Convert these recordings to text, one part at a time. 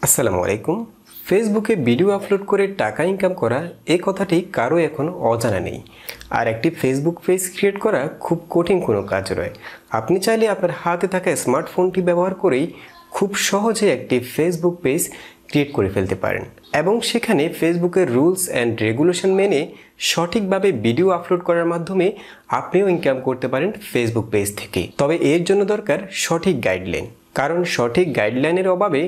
আসসালামু আলাইকুম। ফেসবুকে ভিডিও আপলোড করে টাকা ইনকাম করা এই কথাটি কারো এখন অজানা নেই। আর একটি ফেসবুক পেজ ক্রিয়েট করা খুব কঠিন কোনো কাজ নয়। আপনি চাইলে আপনার হাতে থাকা স্মার্টফোনটি ব্যবহার করেই খুব সহজে একটি ফেসবুক পেজ ক্রিয়েট করে ফেলতে পারেন এবং সেখানে ফেসবুকের রুলস অ্যান্ড রেগুলেশন মেনে সঠিকভাবে ভিডিও আপলোড করার মাধ্যমে আপনিও ইনকাম করতে পারেন ফেসবুক পেজ থেকে। তবে এর জন্য দরকার সঠিক গাইডলাইন, কারণ সঠিক গাইডলাইনের অভাবে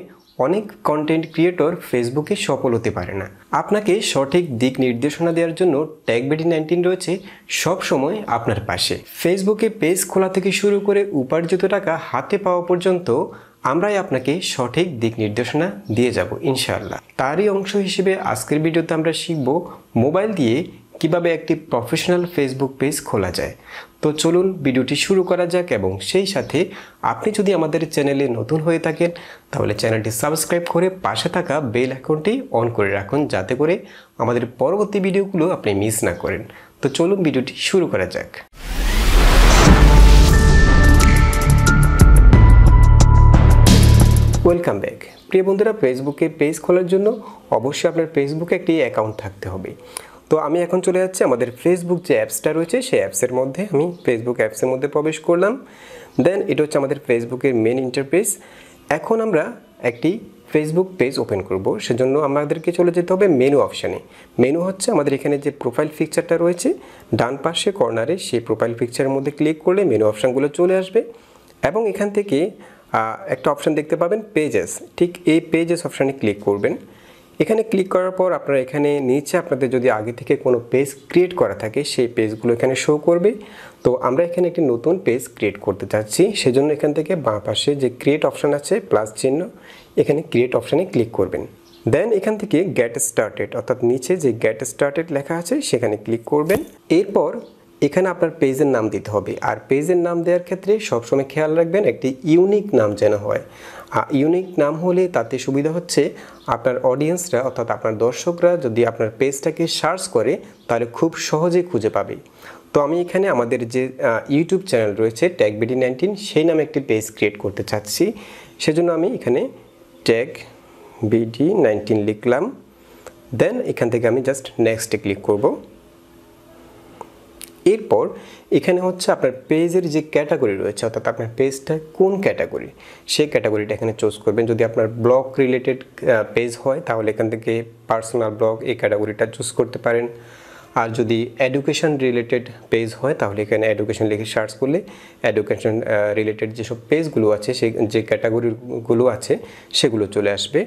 অনেক কন্টেন্ট ক্রিয়েটর ফেসবুকে সফল হতে পারে না। আপনাকে সঠিক দিক নির্দেশনা দেওয়ার জন্য টেক BD19 রয়েছে সব সময় আপনার পাশে। ফেসবুকে পেজ খোলা থেকে শুরু করে উপার্জিত টাকা হাতে পাওয়া পর্যন্ত আমরাই আপনাকে সঠিক দিক নির্দেশনা দিয়ে যাব ইনশাআল্লাহ। তারই অংশ হিসেবে আজকের ভিডিওতে আমরা শিখব মোবাইল দিয়ে কিভাবে একটি প্রফেশনাল ফেসবুক পেজ খোলা যায়। তো চলুন ভিডিওটি শুরু করা যাক এবং সেই সাথে আপনি যদি আমাদের চ্যানেলে নতুন হয়ে থাকেন তাহলে চ্যানেলটি সাবস্ক্রাইব করে পাশে থাকা বেল আইকনটি অন করে রাখুন, যাতে করে আমাদের পরবর্তী ভিডিওগুলো আপনি মিস না করেন। তো চলুন ভিডিওটি শুরু করা যাক। Welcome back. প্রিয় বন্ধুরা, ফেসবুকে পেজ খোলার জন্য অবশ্যই আপনার ফেসবুকে একটি অ্যাকাউন্ট থাকতে হবে। তো আমি এখন চলে যাচ্ছি আমাদের ফেসবুক যে অ্যাপসটা রয়েছে সেই অ্যাপসের মধ্যে। আমি ফেসবুক অ্যাপসের মধ্যে প্রবেশ করলাম। দেন এটা হচ্ছে আমাদের ফেসবুকের মেন ইন্টারফেস। এখন আমরা একটি ফেসবুক পেজ ওপেন করব, সেজন্য আমাদেরকে চলে যেতে হবে মেনু অপশানে। মেনু হচ্ছে আমাদের এখানে যে প্রোফাইল পিকচারটা রয়েছে ডান পাশে কর্নারে, সেই প্রোফাইল পিকচারের মধ্যে ক্লিক করলে মেনু অপশানগুলো চলে আসবে এবং এখান থেকে একটা অপশান দেখতে পাবেন পেজেস। ঠিক এই পেজেস অপশানে ক্লিক করবেন। এখানে ক্লিক করার পর আপনারা এখানে নিচে আপনাদের যদি আগে থেকে কোনো পেজ ক্রিয়েট করা থাকে সেই পেজগুলো এখানে শো করবে। তো আমরা এখানে একটি নতুন পেজ ক্রিয়েট করতে চাচ্ছি, সেজন্য এখান থেকে বাঁ পাশে যে ক্রিয়েট অপশান আছে প্লাস চিহ্ন, এখানে ক্রিয়েট অপশানে ক্লিক করবেন। দেন এখান থেকে গেট স্টার্টেড অর্থাৎ নিচে যে গেট স্টার্টেড লেখা আছে সেখানে ক্লিক করবেন। এরপর এখানে আপনার পেজের নাম দিতে হবে, আর পেজের নাম দেওয়ার ক্ষেত্রে সবসময় খেয়াল রাখবেন একটি ইউনিক নাম যেন হয়। ইউনিক নাম হলে তাতে সুবিধা হচ্ছে আপনার অডিয়েন্সরা অর্থাৎ আপনার দর্শকরা যদি আপনার পেজটাকে সার্চ করে তাহলে খুব সহজেই খুঁজে পাবে। তো আমি এখানে আমাদের যে ইউটিউব চ্যানেল রয়েছে টেক BD19 সেই নামে একটি পেজ ক্রিয়েট করতে চাচ্ছি, সেজন্য আমি এখানে টেক BD19 লিখলাম। দেন এখান থেকে আমি জাস্ট নেক্সটে ক্লিক করব। এরপর এখানে হচ্ছে আপনার পেজের যে ক্যাটাগরি রয়েছে অর্থাৎ আপনার পেজটা কোন ক্যাটাগরি সেই ক্যাটাগরিটা এখানে চুজ করবেন। যদি আপনার ব্লগ রিলেটেড পেজ হয় তাহলে এখান থেকে পার্সোনাল ব্লগ এই ক্যাটাগরিটা চুজ করতে পারেন। আর যদি এডুকেশন রিলেটেড পেজ হয় তাহলে এখানে এডুকেশন লিখে সার্চ করলে এডুকেশন রিলেটেড যেসব পেজগুলো আছে সেই যে ক্যাটাগরিগুলো আছে সেগুলো চলে আসবে।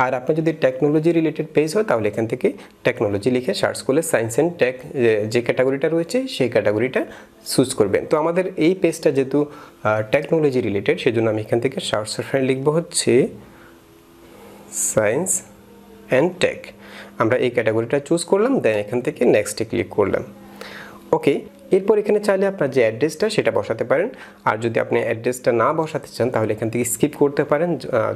আর আপনার যদি টেকনোলজি রিলেটেড পেজ হয় তাহলে এখান থেকে টেকনোলজি লিখে সার্চ করলে সায়েন্স অ্যান্ড টেক যে ক্যাটাগরিটা রয়েছে সেই ক্যাটাগরিটা চুজ করবেন। তো আমাদের এই পেজটা যেহেতু টেকনোলজি রিলেটেড সেজন্য আমি এখান থেকে সার্চ অপশনে লিখব হচ্ছে সায়েন্স অ্যান্ড টেক। আমরা এই ক্যাটাগরিটা চুজ করলাম, দেন এখান থেকে নেক্সটে ক্লিক করলাম। ওকে, এরপর এখানে চাইলে আপনার যে অ্যাড্রেসটা সেটা বসাতে পারেন। আর যদি আপনি অ্যাড্রেসটা না বসাতে চান তাহলে এখান থেকে স্কিপ করতে পারেন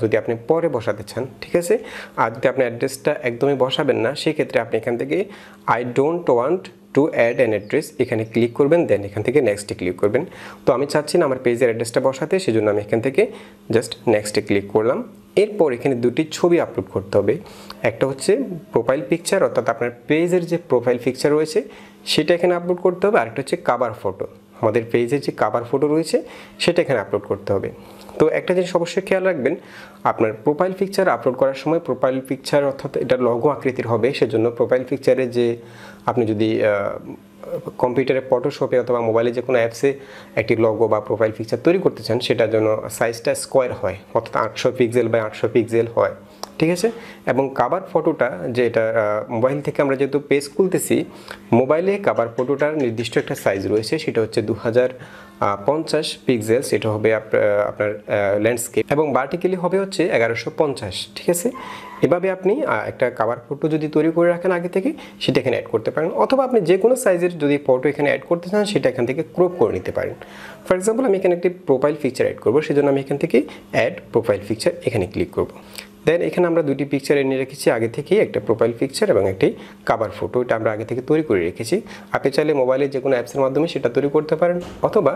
যদি আপনি পরে বসাতে চান, ঠিক আছে। আর যদি আপনি অ্যাড্রেসটা একদমই বসাবেন না সেক্ষেত্রে আপনি এখান থেকে I don't want to add an address এখানে ক্লিক করবেন, দেন এখান থেকে নেক্সটে ক্লিক করবেন। তো আমি চাচ্ছি না আমার পেজের অ্যাড্রেসটা বসাতে, সেজন্য আমি এখান থেকে জাস্ট নেক্সটে ক্লিক করলাম। এরপর এখানে দুটি ছবি আপলোড করতে হবে। একটা হচ্ছে প্রোফাইল পিকচার অর্থাৎ আপনার পেজের যে প্রোফাইল পিকচার রয়েছে সেটা এখানে আপলোড করতে হবে। আরেকটা হচ্ছে কাভার ফটো, আমাদের পেজের যে কাভার ফটো রয়েছে সেটা এখানে আপলোড করতে হবে। তো একটা জিনিস অবশ্যই খেয়াল রাখবেন, আপনার প্রোফাইল পিকচার আপলোড করার সময় প্রোফাইল পিকচার অর্থাৎ এটা লগো আকৃতির হবে, সেজন্য প্রোফাইল পিকচারে যে আপনি যদি কম্পিউটারে ফটোশপে অথবা মোবাইলে যে কোনো অ্যাপসে একটি লগো বা প্রোফাইল পিকচার তৈরি করতে চান সেটার জন্য সাইজটা স্কোয়ার হয় অর্থাৎ 800 পিক্সেল বাই 800 পিক্সেল হয়, ঠিক আছে। এবং কাভার ফটোটা যে এটা মোবাইল থেকে আমরা যেহেতু পেজ খুলতেছি, মোবাইলে কাভার ফটোটার নির্দিষ্ট একটা সাইজ রয়েছে, সেটা হচ্ছে 2050 পিক্সেল, সেটা হবে আপনার ল্যান্ডস্কেপ এবং ভার্টিক্যালি হবে হচ্ছে 1150, ঠিক আছে। এভাবে আপনি একটা কাভার ফটো যদি তৈরি করে রাখেন আগে থেকে সেটা এখানে অ্যাড করতে পারেন, অথবা আপনি যে কোনো সাইজের যদি ফটো এখানে অ্যাড করতে চান সেটা এখান থেকে ক্রপ করে নিতে পারেন। ফর এক্সাম্পল আমি এখানে একটি প্রোফাইল পিকচার অ্যাড করবো, সেজন্য আমি এখান থেকে অ্যাড প্রোফাইল পিকচার এখানে ক্লিক করব। দেন এখানে আমরা দুটি পিকচার এনে রেখেছি আগে থেকেই, একটা প্রোফাইল পিকচার এবং একটি কাভার ফটো, এটা আমরা আগে থেকে তৈরি করে রেখেছি। আপনি চাইলে মোবাইলে যে কোনো অ্যাপসের মাধ্যমে সেটা তৈরি করতে পারেন, অথবা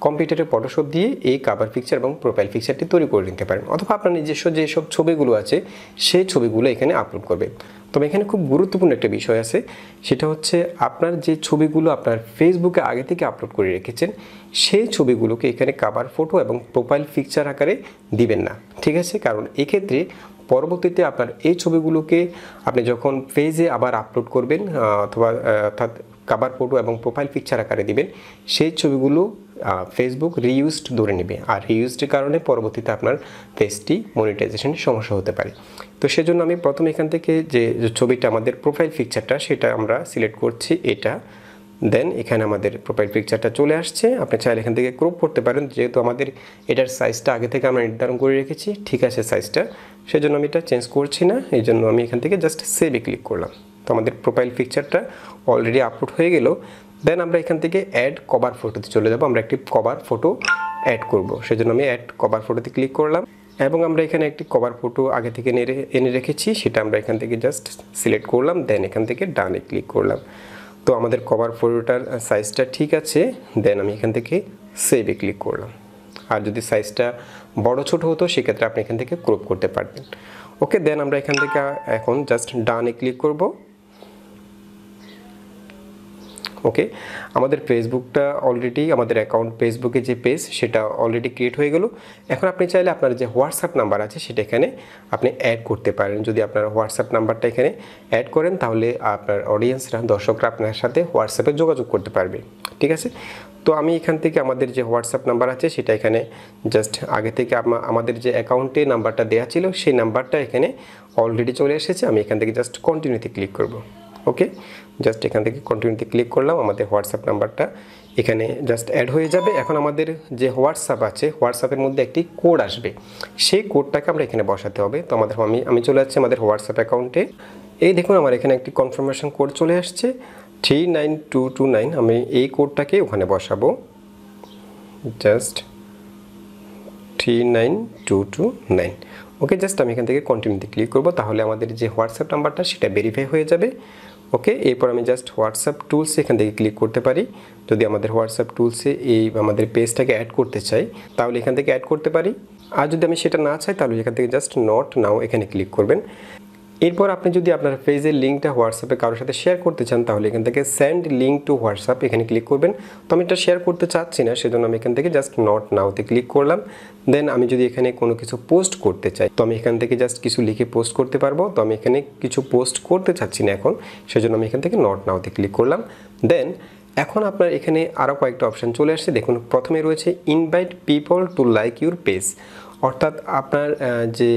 কম্পিউটারে ফটোশপ দিয়ে এই কভার পিকচার এবং প্রোফাইল পিকচারটি তৈরি করে নিতে পারেন, অথবা আপনার নিজস্ব যেসব ছবিগুলো আছে সেই ছবিগুলো এখানে আপলোড করবেন। তবে এখানে খুব গুরুত্বপূর্ণ একটা বিষয় আছে, সেটা হচ্ছে আপনার যে ছবিগুলো আপনার ফেসবুকে আগে থেকে আপলোড করে রেখেছেন সেই ছবিগুলোকে এখানে কভার ফটো এবং প্রোফাইল পিকচার আকারে দিবেন না, ঠিক আছে? কারণ এক্ষেত্রে পরবর্তীতে আপনার এই ছবিগুলোকে আপনি যখন পেজে আবার আপলোড করবেন অথবা অর্থাৎ কভার ফটো এবং প্রোফাইল পিকচার আকারে দিবেন, সেই ছবিগুলো ফেসবুক রিইউজড ধরে নেবে, আর রিইউজডের কারণে পরবর্তীতে আপনার পেজটি মনিটাইজেশনের সমস্যা হতে পারে। তো সেজন্য আমি প্রথমে এখান থেকে যে ছবিটা আমাদের প্রোফাইল পিকচারটা সেটা আমরা সিলেক্ট করছি এটা, দেন এখানে আমাদের প্রোফাইল পিকচারটা চলে আসছে। আপনি চাইলে এখান থেকে ক্রপ করতে পারেন, যেহেতু আমাদের এটার সাইজটা আগে থেকে আমরা নির্ধারণ করে রেখেছি, ঠিক আছে সাইজটা, সেজন্য আমি এটা চেঞ্জ করছি না। এই জন্য আমি এখান থেকে জাস্ট সেভে ক্লিক করলাম। তো আমাদের প্রোফাইল পিকচারটা অলরেডি আপলোড হয়ে গেল। দেন আমরা এখান থেকে অ্যাড কভার ফটোতে চলে যাব, আমরা একটি কভার ফটো অ্যাড করব, সেজন্য আমি অ্যাড কভার ফটোতে ক্লিক করলাম এবং আমরা এখানে একটি কভার ফটো আগে থেকে এনে রেখেছি, সেটা আমরা এখান থেকে জাস্ট সিলেক্ট করলাম, দেন এখান থেকে ডানে ক্লিক করলাম। তো আমাদের কভার ফটোটার সাইজটা ঠিক আছে, দেন আমি এখান থেকে সেভে ক্লিক করলাম। আর যদি সাইজটা বড় ছোট হতো সেক্ষেত্রে আপনি এখান থেকে ক্রপ করতে পারবেন। ওকে, দেন আমরা এখান থেকে এখন জাস্ট ডানে ক্লিক করব। ওকে, আমাদের ফেসবুকটা অলরেডি আমাদের অ্যাকাউন্ট ফেসবুকে যে পেজ সেটা অলরেডি ক্রিয়েট হয়ে গেল। এখন আপনি চাইলে আপনার যে হোয়াটসঅ্যাপ নাম্বার আছে সেটা এখানে আপনি অ্যাড করতে পারেন। যদি আপনার হোয়াটসঅ্যাপ নাম্বারটা এখানে অ্যাড করেন তাহলে আপনার অডিয়েন্সরা, দর্শকরা আপনার সাথে হোয়াটসঅ্যাপে যোগাযোগ করতে পারবে, ঠিক আছে? তো আমি এখান থেকে আমাদের যে হোয়াটসঅ্যাপ নাম্বার আছে সেটা এখানে জাস্ট আগে থেকে আমাদের যে অ্যাকাউন্টে নাম্বারটা দেওয়া ছিল সেই নাম্বারটা এখানে অলরেডি চলে এসেছে। আমি এখান থেকে জাস্ট কন্টিনিউতে ক্লিক করব। ওকে, জাস্ট এখান থেকে কন্টিনিউতে ক্লিক করলাম, আমাদের হোয়াটসঅ্যাপ নাম্বারটা এখানে জাস্ট অ্যাড হয়ে যাবে। এখন আমাদের যে হোয়াটসঅ্যাপ আছে, হোয়াটসঅ্যাপের মধ্যে একটি কোড আসবে, সেই কোডটাকে আমরা এখানে বসাতে হবে। তো আমি চলে যাচ্ছি আমাদের হোয়াটসঅ্যাপ অ্যাকাউন্টে। এই দেখুন আমার এখানে একটি কনফার্মেশন কোড চলে আসছে 39229। আমি এই কোডটাকে ওখানে বসাবো, জাস্ট 39229। ওকে, জাস্ট আমি এখান থেকে কন্টিনিউতে ক্লিক করব, তাহলে আমাদের যে হোয়াটসঅ্যাপ নাম্বারটা সেটা ভেরিফাই হয়ে যাবে। ওকে, এরপর আমি জাস্ট হোয়াটসঅ্যাপ টুলসে এখান থেকে ক্লিক করতে পারি। যদি আমাদের হোয়াটসঅ্যাপ টুলসে এই আমাদের পেজটাকে অ্যাড করতে চাই তাহলে এখান থেকে অ্যাড করতে পারি, আর যদি আমি সেটা না চাই তাহলে এখান থেকে জাস্ট নট নাও এখানে ক্লিক করবেন। এরপর আপনি যদি আপনার পেজের লিঙ্কটা হোয়াটসঅ্যাপে কারোর সাথে শেয়ার করতে চান তাহলে এখান থেকে সেন্ড লিঙ্ক টু হোয়াটসঅ্যাপ এখানে ক্লিক করবেন। তো আমি এটা শেয়ার করতে চাচ্ছি না, সেজন্য আমি এখান থেকে জাস্ট নট নাওতে ক্লিক করলাম। দেন আমি যদি এখানে কোনো কিছু পোস্ট করতে চাই তো আমি এখান থেকে জাস্ট কিছু লিখে পোস্ট করতে পারবো। তো আমি এখানে কিছু পোস্ট করতে চাচ্ছি না এখন, সেজন্য আমি এখান থেকে নট নাওতে ক্লিক করলাম। দেন এখন আপনার এখানে আরও কয়েকটা অপশান চলে আসছে। দেখুন, প্রথমে রয়েছে invite people to like your page, অর্থাৎ আপনার যে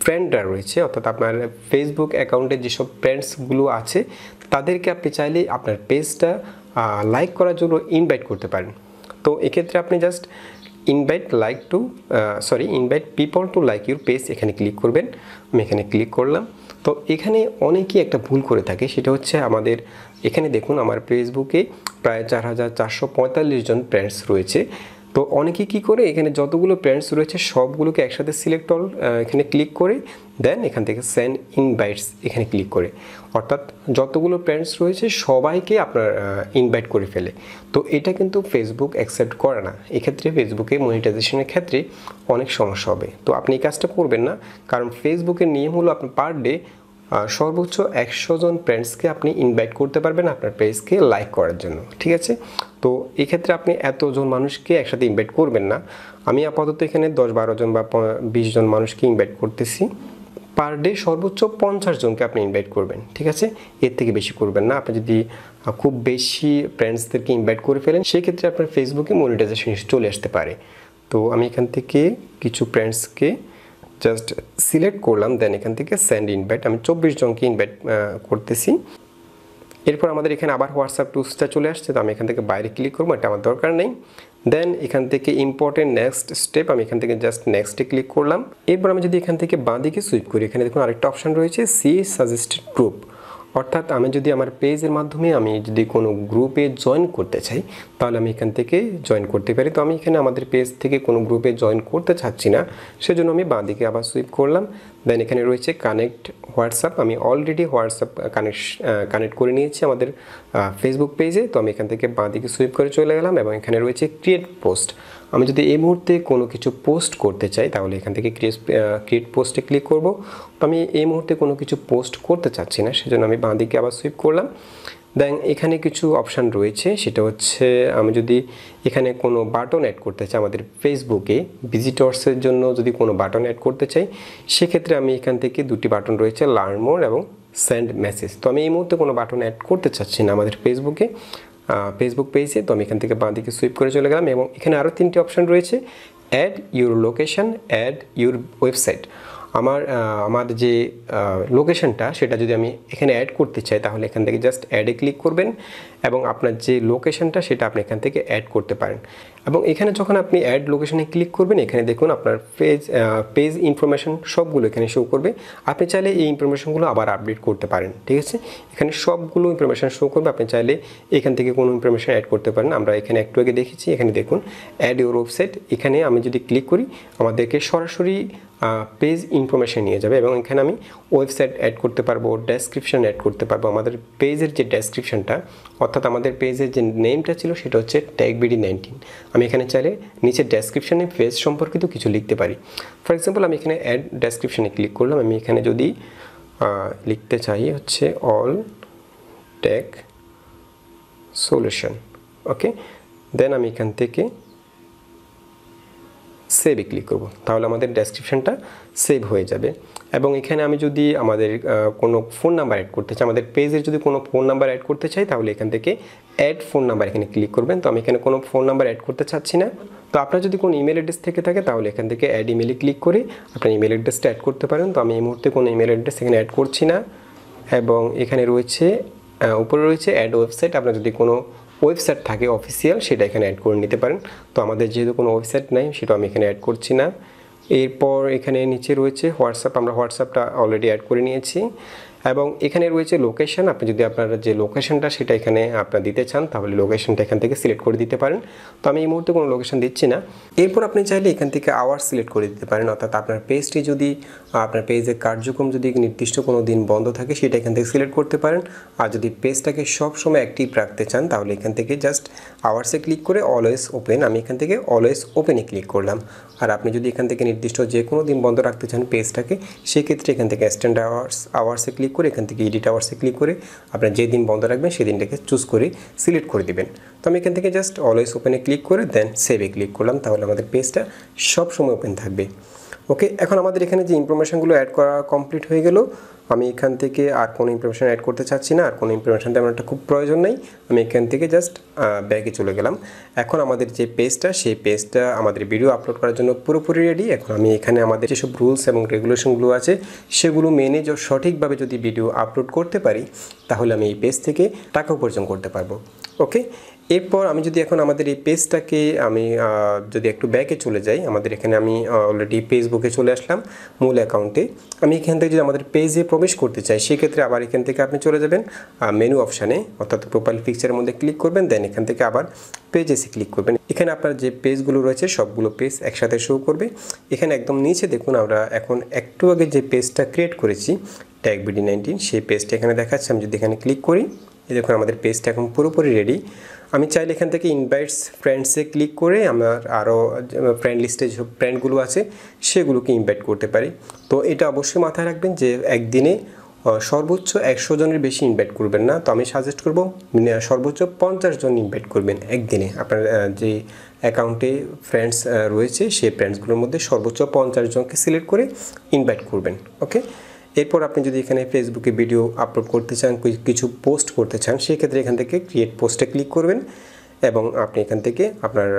ফ্রেন্ডরা রয়েছে, অর্থাৎ আপনার ফেসবুক অ্যাকাউন্টে যেসব ফ্রেন্ডসগুলো আছে তাদেরকে আপনি চাইলে আপনার পেজটা লাইক করার জন্য ইনভাইট করতে পারেন। তো এক্ষেত্রে আপনি just invite people to like your page এখানে ক্লিক করবেন। আমি এখানে ক্লিক করলাম। তো এখানে অনেকেই একটা ভুল করে থাকে, সেটা হচ্ছে আমাদের এখানে দেখুন আমার ফেসবুকে প্রায় 4445 জন ফ্রেন্ডস রয়েছে। তো অনেকে কি করে এখানে যতগুলো ফ্রেন্ডস রয়েছে সবগুলোকে একসাথে সিলেক্ট অল এখানে ক্লিক করে দেন এখান থেকে সেন্ড ইনভাইটস এখানে ক্লিক করে, অর্থাৎ যতগুলো ফ্রেন্ডস রয়েছে সবাইকে আপনার ইনভাইট করে ফেলে। তো এটা কিন্তু ফেসবুক অ্যাকসেপ্ট করে না, এক্ষেত্রে ফেসবুকে মনিটাইজেশনের ক্ষেত্রে অনেক সমস্যা হবে। তো আপনি এই কাজটা করবেন না, কারণ ফেসবুকের নিয়ম হলো আপনি পার ডে সর্বোচ্চ 100 জন ফ্রেন্ডসকে আপনি ইনভাইট করতে পারবেন আপনার পেজকে লাইক করার জন্য, ঠিক আছে? তো এক্ষেত্রে আপনি এতজন মানুষকে একসাথে ইনভাইট করবেন না। আমি আপাতত এখানে 10-12 জন বা 20 জন মানুষকে ইনভাইট করতেছি। পার ডে সর্বোচ্চ 50 জনকে আপনি ইনভাইট করবেন, ঠিক আছে? এর থেকে বেশি করবেন না। আপনি যদি খুব বেশি ফ্রেন্ডসদেরকে ইনভাইট করে ফেলেন সেক্ষেত্রে আপনার ফেসবুকে মনিটাইজেশন চলে আসতে পারে। তো আমি এখান থেকে কিছু ফ্রেন্ডসকে জাস্ট সিলেক্ট করলাম, দেন এখান থেকে সেন্ড ইনভাইট আমি 24 জনকে ইনভাইট করতেছি। এরপর আমাদের এখানে আবার হোয়াটসঅ্যাপ টুলসটা চলে আসছে। তো আমি এখান থেকে বাইরে ক্লিক করবো, এটা আমার দরকার নেই। দেন এখান থেকে ইম্পর্টেন্ট নেক্সট স্টেপ আমি এখান থেকে জাস্ট নেক্সটে ক্লিক করলাম। এরপর আমি যদি এখান থেকে বাঁ দিকে সুইপ করি, এখানে দেখুন আরেকটা অপশান রয়েছে সি সাজেস্টেড গ্রুপ, অর্থাৎ আমি যদি আমার পেজের মাধ্যমে আমি যদি কোনো গ্রুপে জয়েন করতে চাই তাহলে আমি এখান থেকে জয়েন করতে পারি। তো আমি এখানে আমাদের পেজ থেকে কোনো গ্রুপে জয়েন করতে চাচ্ছি না, সেজন্য আমি বাঁ দিকে আবার সুইপ করলাম। দেন এখানে রয়েছে কানেক্ট হোয়াটসঅ্যাপ, আমি অলরেডি হোয়াটসঅ্যাপ কানেক্ট করে নিয়েছি আমাদের ফেসবুক পেজে। তো আমি এখান থেকে বাঁ দিকে সুইপ করে চলে গেলাম এবং এখানে রয়েছে ক্রিয়েট পোস্ট। আমি যদি এই মুহূর্তে কোনো কিছু পোস্ট করতে চাই তাহলে এখান থেকে ক্রিয়েট পোস্টে ক্লিক করব। তো আমি এই মুহূর্তে কোনো কিছু পোস্ট করতে চাচ্ছি না, সেজন্য আমি বাঁ দিকে আবার সুইপ করলাম। দেন এখানে কিছু অপশান রয়েছে, সেটা হচ্ছে আমি যদি এখানে কোনো বাটন অ্যাড করতে চাই আমাদের ফেসবুকে ভিজিটর্সের জন্য যদি কোনো বাটন অ্যাড করতে চাই, সেক্ষেত্রে আমি এখান থেকে দুটি বাটন রয়েছে, লার্ন মোর এবং সেন্ড মেসেজ। তো আমি এই মুহূর্তে কোনো বাটন অ্যাড করতে চাচ্ছি না আমাদের ফেসবুক পেজে। তো আমি এখান থেকে বাঁ দিকে সুইপ করে চলে গেলাম এবং এখানে আরও তিনটি অপশান রয়েছে, add your location, add your website. আমার যে লোকেশনটা সেটা যদি আমি এখানে অ্যাড করতে চাই তাহলে এখান থেকে জাস্ট অ্যাডে ক্লিক করবেন এবং আপনার যে লোকেশনটা সেটা আপনি এখান থেকে অ্যাড করতে পারেন। এবং এখানে যখন আপনি অ্যাড লোকেশনে ক্লিক করবেন এখানে দেখুন আপনার পেজ ইনফরমেশন সবগুলো এখানে শো করবে। আপনি চাইলে এই ইনফরমেশনগুলো আবার আপডেট করতে পারেন, ঠিক আছে। এখানে সবগুলো ইনফরমেশন শো করবে, আপনি চাইলে এখান থেকে কোনো ইনফরমেশন অ্যাড করতে পারেন। আমরা এখানে একটু আগে দেখেছি, এখানে দেখুন অ্যাড ইউর ওয়েবসাইট। এখানে আমি যদি ক্লিক করি আমাদেরকে সরাসরি পেজ ইনফরমেশন নিয়ে যাবে এবং এখানে আমি ওয়েবসাইট অ্যাড করতে পারবো, ডেসক্রিপশন অ্যাড করতে পারবো। আমাদের পেজের যে ডেসক্রিপশনটা অর্থাৎ আমাদের পেজের যে নেমটা ছিল সেটা হচ্ছে টেক BD19। আমি এখানে চাইলে নিচে ডেসক্রিপশনে পেজ সম্পর্কিত কিছু লিখতে পারি। ফর এক্সাম্পল আমি এখানে অ্যাড ডেসক্রিপশনে ক্লিক করলাম। আমি এখানে যদি লিখতে চাই হচ্ছে অল টেক সলিউশন, ওকে। দেন আমি এখান থেকে সেভে ক্লিক করব, তাহলে আমাদের ডেসক্রিপশনটা সেভ হয়ে যাবে। এবং এখানে আমি যদি আমাদের কোনো ফোন নাম্বার অ্যাড করতে চাই, আমাদের পেজের যদি কোনো ফোন নাম্বার অ্যাড করতে চাই তাহলে এখান থেকে অ্যাড ফোন নাম্বার এখানে ক্লিক করবেন। তো আমি এখানে কোনো ফোন নাম্বার অ্যাড করতে চাচ্ছি না। তো আপনার যদি কোনো ইমেল অ্যাড্রেস থেকে থাকে তাহলে এখান থেকে অ্যাড ইমেলে ক্লিক করে আপনার ইমেল অ্যাড্রেসটা অ্যাড করতে পারেন। তো আমি এই মুহূর্তে কোনো ইমেল অ্যাড্রেস এখানে অ্যাড করছি না। এবং এখানে রয়েছে উপরে রয়েছে অ্যাড ওয়েবসাইট, আপনার যদি কোনো ওয়েবসাইট থাকে অফিসিয়াল সেটা এখানে অ্যাড করে নিতে পারেন। তো আমাদের যেহেতু কোনো ওয়েবসাইট নাই সেটা আমি এখানে অ্যাড করছি না। এরপর এখানে নিচে রয়েছে হোয়াটসঅ্যাপ, আমরা হোয়াটসঅ্যাপটা অলরেডি অ্যাড করে নিয়েছি। এবং এখানে রয়েছে লোকেশন, আপনি যদি আপনার যে লোকেশনটা সেটা এখানে আপনার দিতে চান তাহলে লোকেশনটা এখান থেকে সিলেক্ট করে দিতে পারেন। তো আমি এই মুহূর্তে কোনো লোকেশন দিচ্ছি না। এরপর আপনি চাইলে এখান থেকে আওয়ার সিলেক্ট করে দিতে পারেন, অর্থাৎ আপনার পেজটি যদি আপনার পেজের কার্যক্রম যদি নির্দিষ্ট কোনো দিন বন্ধ থাকে সেটা এখান থেকে সিলেক্ট করতে পারেন। আর যদি পেজটাকে সবসময় অ্যাক্টিভ রাখতে চান তাহলে এখান থেকে জাস্ট আওয়ার্সে ক্লিক করে অলওয়েজ ওপেন, আমি এখান থেকে অলওয়েজ ওপেনে ক্লিক করলাম। আর আপনি যদি এখান থেকে নির্দিষ্ট যে কোনো দিন বন্ধ রাখতে চান পেজটাকে, সেক্ষেত্রে এখান থেকে এক্সটেন্ড আওয়ার্সে ক্লিক করে এখান থেকে এডিট আওয়ার্সে ক্লিক করে আপনার যে দিন বন্ধ রাখবেন সেই দিনটাকে চুজ করে সিলেক্ট করে দিবেন। তো আমি এখান থেকে জাস্ট অলওয়েজ ওপেনে ক্লিক করে দেন সেভে ক্লিক করলাম, তাহলে আমাদের পেজটা সব সময় ওপেন থাকবে। ওকে, এখন আমাদের এখানে যে ইনফরমেশনগুলো অ্যাড করা কমপ্লিট হয়ে গেল। আমি এখান থেকে আর কোনো ইনফরমেশন অ্যাড করতে চাচ্ছি না, আর কোনো ইনফরমেশন তেমন একটা খুব প্রয়োজন নেই। আমি এখান থেকে জাস্ট ব্যাগে চলে গেলাম। এখন আমাদের যে পেজটা সেই পেজটা আমাদের ভিডিও আপলোড করার জন্য পুরোপুরি রেডি। এখন আমি এখানে আমাদের যেসব রুলস এবং রেগুলেশনগুলো আছে সেগুলো মেনে সঠিকভাবে যদি ভিডিও আপলোড করতে পারি তাহলে আমি এই পেজ থেকে টাকা উপার্জন করতে পারবো। ওকে, এরপর আমি যদি এখন আমাদের এই পেজটাকে আমি যদি একটু ব্যাকে চলে যাই, আমাদের এখানে আমি অলরেডি ফেসবুকে চলে আসলাম মূল অ্যাকাউন্টে। আমি এখান থেকে যদি আমাদের পেজে প্রবেশ করতে চাই সেক্ষেত্রে আবার এখান থেকে আপনি চলে যাবেন মেনু অপশানে, অর্থাৎ প্রোফাইল পিকচারের মধ্যে ক্লিক করবেন। দেন এখান থেকে আবার পেজেসে ক্লিক করবেন। এখানে আপনার যে পেজগুলো রয়েছে সবগুলো পেজ একসাথে শো করবে। এখানে একদম নিচে দেখুন আমরা এখন একটু আগে যে পেজটা ক্রিয়েট করেছি টেক BD19 সেই পেজটা এখানে দেখাচ্ছে। আমি যদি এখানে ক্লিক করি এই দেখুন আমাদের পেজটা এখন পুরোপুরি রেডি। আমি চাইলে এখান থেকে ইনভাইটস ফ্রেন্ডসে ক্লিক করে আমার আরও ফ্রেন্ড লিস্টে যে ফ্রেন্ডগুলো আছে সেগুলোকে ইনভাইট করতে পারি। তো এটা অবশ্যই মাথায় রাখবেন যে একদিনে সর্বোচ্চ 100 জনের বেশি ইনভাইট করবেন না। তো আমি সাজেস্ট করব সর্বোচ্চ 50 জন ইনভাইট করবেন একদিনে। আপনার যে অ্যাকাউন্টে ফ্রেন্ডস রয়েছে সেই ফ্রেন্ডসগুলোর মধ্যে সর্বোচ্চ 50 জনকে সিলেক্ট করে ইনভাইট করবেন। ওকে, এরপর আপনি যদি এখানে ফেসবুকে ভিডিও আপলোড করতে চান, কিছু পোস্ট করতে চান, সেক্ষেত্রে এখান থেকে ক্রিয়েট পোস্টে ক্লিক করবেন এবং আপনি এখান থেকে আপনার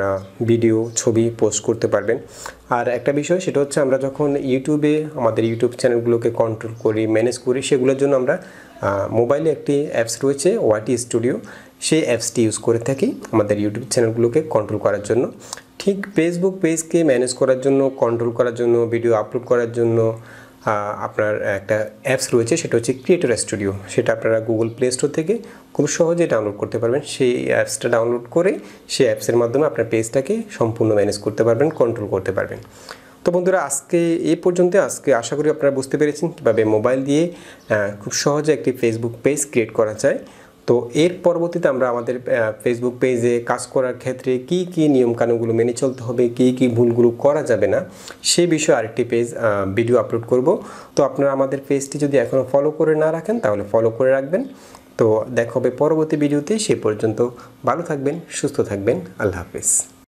ভিডিও ছবি পোস্ট করতে পারবেন। আর একটা বিষয় সেটা হচ্ছে আমরা যখন ইউটিউবে আমাদের ইউটিউব চ্যানেলগুলোকে কন্ট্রোল করি, ম্যানেজ করি, সেগুলোর জন্য আমরা মোবাইলে একটি অ্যাপস রয়েছে ওয়াটি স্টুডিও, সেই অ্যাপসটি ইউজ করে থাকি আমাদের ইউটিউব চ্যানেলগুলোকে কন্ট্রোল করার জন্য। ঠিক ফেসবুক পেজকে ম্যানেজ করার জন্য, কন্ট্রোল করার জন্য, ভিডিও আপলোড করার জন্য আপনার একটা অ্যাপস রয়েছে, সেটা হচ্ছে ক্রিয়েটর স্টুডিও। সেটা আপনারা গুগল প্লে স্টোর থেকে খুব সহজে ডাউনলোড করতে পারবেন। সেই অ্যাপসটা ডাউনলোড করে সেই অ্যাপসের মাধ্যমে আপনার পেজটাকে সম্পূর্ণ ম্যানেজ করতে পারবেন, কন্ট্রোল করতে পারবেন। তো বন্ধুরা, আজকে এই পর্যন্ত। আজকে আশা করি আপনারা বুঝতে পেরেছেন কীভাবে মোবাইল দিয়ে খুব সহজে একটি ফেসবুক পেজ ক্রিয়েট করা যায়। তো এর পরবর্তীতে আমরা আমাদের ফেসবুক পেজে কাজ করার ক্ষেত্রে কী কী নিয়মকানুনগুলো মেনে চলতে হবে, কী কী ভুলগুলো করা যাবে না, সেই বিষয়ে আরেকটি ভিডিও আপলোড করব। তো আপনারা আমাদের পেজটি যদি এখনও ফলো করে না রাখেন তাহলে ফলো করে রাখবেন। তো দেখা হবে পরবর্তী ভিডিওতে। সে পর্যন্ত ভালো থাকবেন, সুস্থ থাকবেন। আল্লাহ হাফেজ।